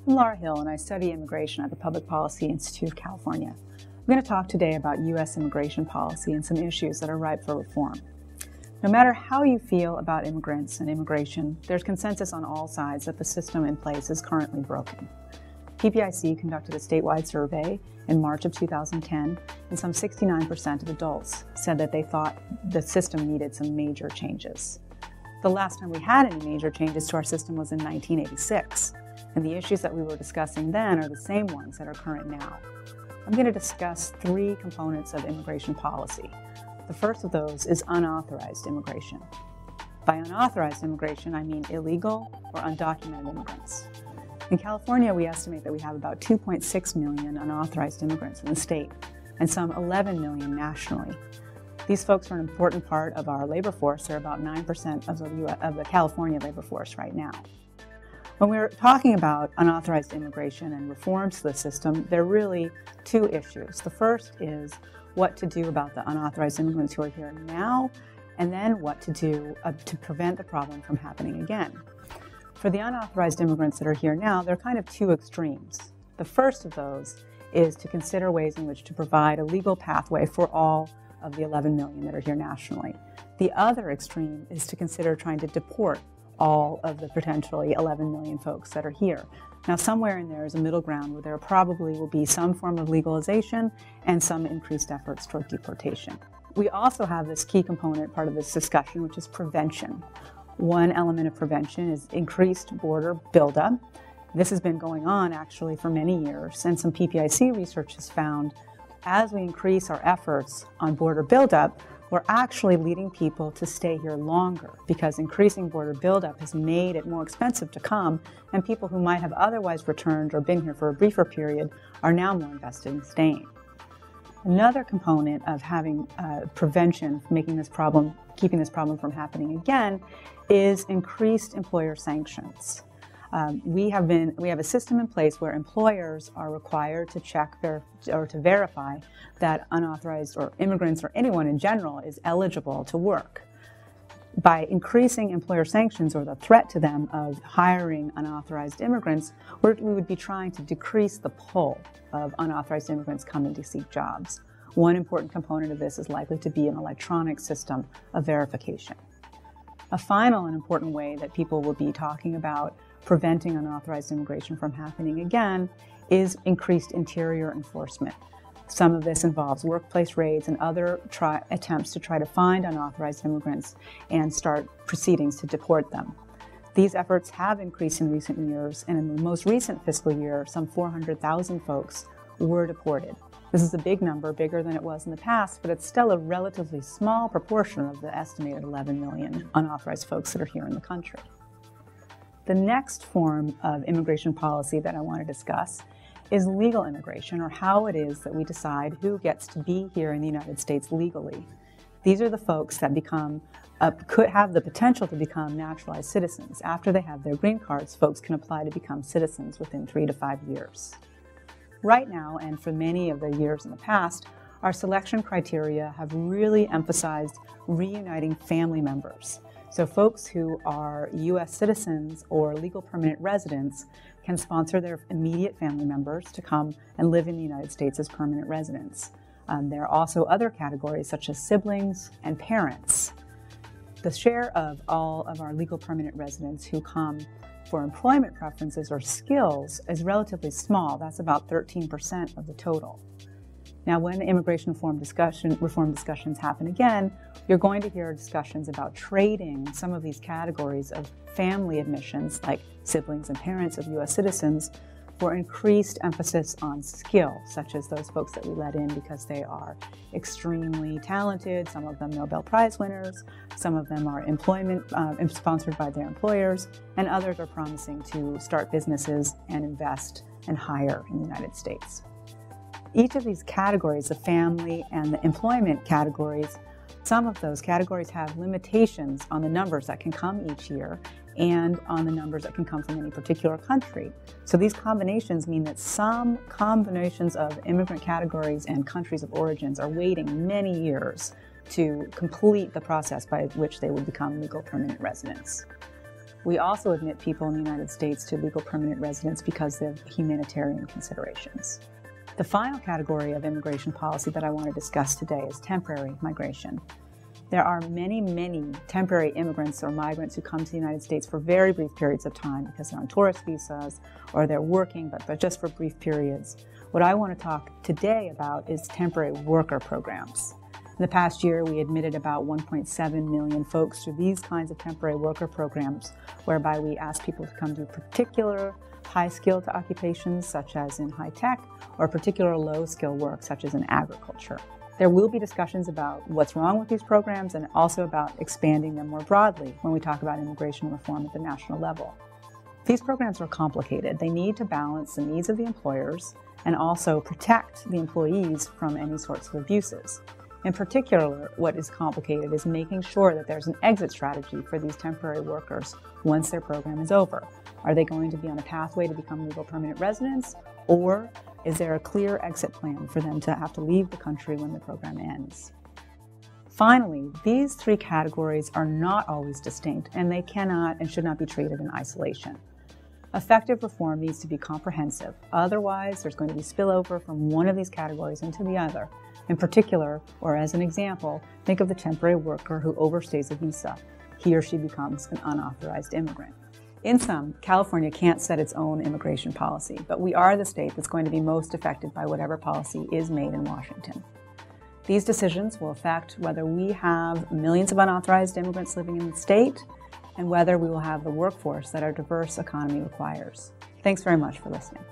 I'm Laura Hill, and I study immigration at the Public Policy Institute of California. I'm going to talk today about U.S. immigration policy and some issues that are ripe for reform. No matter how you feel about immigrants and immigration, there's consensus on all sides that the system in place is currently broken. PPIC conducted a statewide survey in March of 2010, and some 69% of adults said that they thought the system needed some major changes. The last time we had any major changes to our system was in 1986, and the issues that we were discussing then are the same ones that are current now. I'm going to discuss three components of immigration policy. The first of those is unauthorized immigration. By unauthorized immigration, I mean illegal or undocumented immigrants. In California, we estimate that we have about 2.6 million unauthorized immigrants in the state, and some 11 million nationally. These folks are an important part of our labor force. They're about 9% of the California labor force right now. When we're talking about unauthorized immigration and reforms to the system, there are really two issues. The first is what to do about the unauthorized immigrants who are here now, and then what to do to prevent the problem from happening again. For the unauthorized immigrants that are here now, there are kind of two extremes. The first of those is to consider ways in which to provide a legal pathway for all of the 11 million that are here nationally. The other extreme is to consider trying to deport all of the potentially 11 million folks that are here. Now, somewhere in there is a middle ground where there probably will be some form of legalization and some increased efforts toward deportation. We also have this key component part of this discussion, which is prevention. One element of prevention is increased border buildup. This has been going on actually for many years, and some PPIC research has found as we increase our efforts on border buildup, we're actually leading people to stay here longer because increasing border buildup has made it more expensive to come, and people who might have otherwise returned or been here for a briefer period are now more invested in staying. Another component of having prevention, keeping this problem from happening again, is increased employer sanctions. We have a system in place where employers are required to check or to verify that unauthorized or immigrants or anyone in general is eligible to work. By increasing employer sanctions or the threat to them of hiring unauthorized immigrants, we would be trying to decrease the pull of unauthorized immigrants coming to seek jobs. One important component of this is likely to be an electronic system of verification. A final and important way that people will be talking about preventing unauthorized immigration from happening again is increased interior enforcement. Some of this involves workplace raids and other attempts to try to find unauthorized immigrants and start proceedings to deport them. These efforts have increased in recent years, and in the most recent fiscal year, some 400,000 folks were deported. This is a big number, bigger than it was in the past, but it's still a relatively small proportion of the estimated 11 million unauthorized folks that are here in the country. The next form of immigration policy that I want to discuss is legal immigration, or how it is that we decide who gets to be here in the United States legally. These are the folks that could have the potential to become naturalized citizens. After they have their green cards, folks can apply to become citizens within 3 to 5 years. Right now, and for many of the years in the past, our selection criteria have really emphasized reuniting family members. So folks who are U.S. citizens or legal permanent residents can sponsor their immediate family members to come and live in the United States as permanent residents. There are also other categories such as siblings and parents. The share of all of our legal permanent residents who come for employment preferences or skills is relatively small. That's about 13% of the total. Now, when immigration reform discussions happen again, you're going to hear discussions about trading some of these categories of family admissions, like siblings and parents of U.S. citizens, for increased emphasis on skill, such as those folks that we let in because they are extremely talented, some of them Nobel Prize winners, some of them are sponsored by their employers, and others are promising to start businesses and invest and hire in the United States. Each of these categories, the family and the employment categories, some of those categories have limitations on the numbers that can come each year and on the numbers that can come from any particular country. So these combinations mean that some combinations of immigrant categories and countries of origins are waiting many years to complete the process by which they would become legal permanent residents. We also admit people in the United States to legal permanent residence because of humanitarian considerations. The final category of immigration policy that I want to discuss today is temporary migration. There are many temporary immigrants or migrants who come to the United States for very brief periods of time because they're on tourist visas or they're working, but just for brief periods. What I want to talk today about is temporary worker programs. In the past year, we admitted about 1.7 million folks through these kinds of temporary worker programs, whereby we ask people to come to particular high-skilled occupations, such as in high-tech, or particular low-skill work, such as in agriculture. There will be discussions about what's wrong with these programs and also about expanding them more broadly when we talk about immigration reform at the national level. These programs are complicated. They need to balance the needs of the employers and also protect the employees from any sorts of abuses. In particular, what is complicated is making sure that there's an exit strategy for these temporary workers once their program is over. Are they going to be on a pathway to become legal permanent residents, or is there a clear exit plan for them to have to leave the country when the program ends? Finally, these three categories are not always distinct, and they cannot and should not be treated in isolation. Effective reform needs to be comprehensive. Otherwise, there's going to be spillover from one of these categories into the other. In particular, or as an example, think of the temporary worker who overstays a visa. He or she becomes an unauthorized immigrant. In sum, California can't set its own immigration policy, but we are the state that's going to be most affected by whatever policy is made in Washington. These decisions will affect whether we have millions of unauthorized immigrants living in the state and whether we will have the workforce that our diverse economy requires. Thanks very much for listening.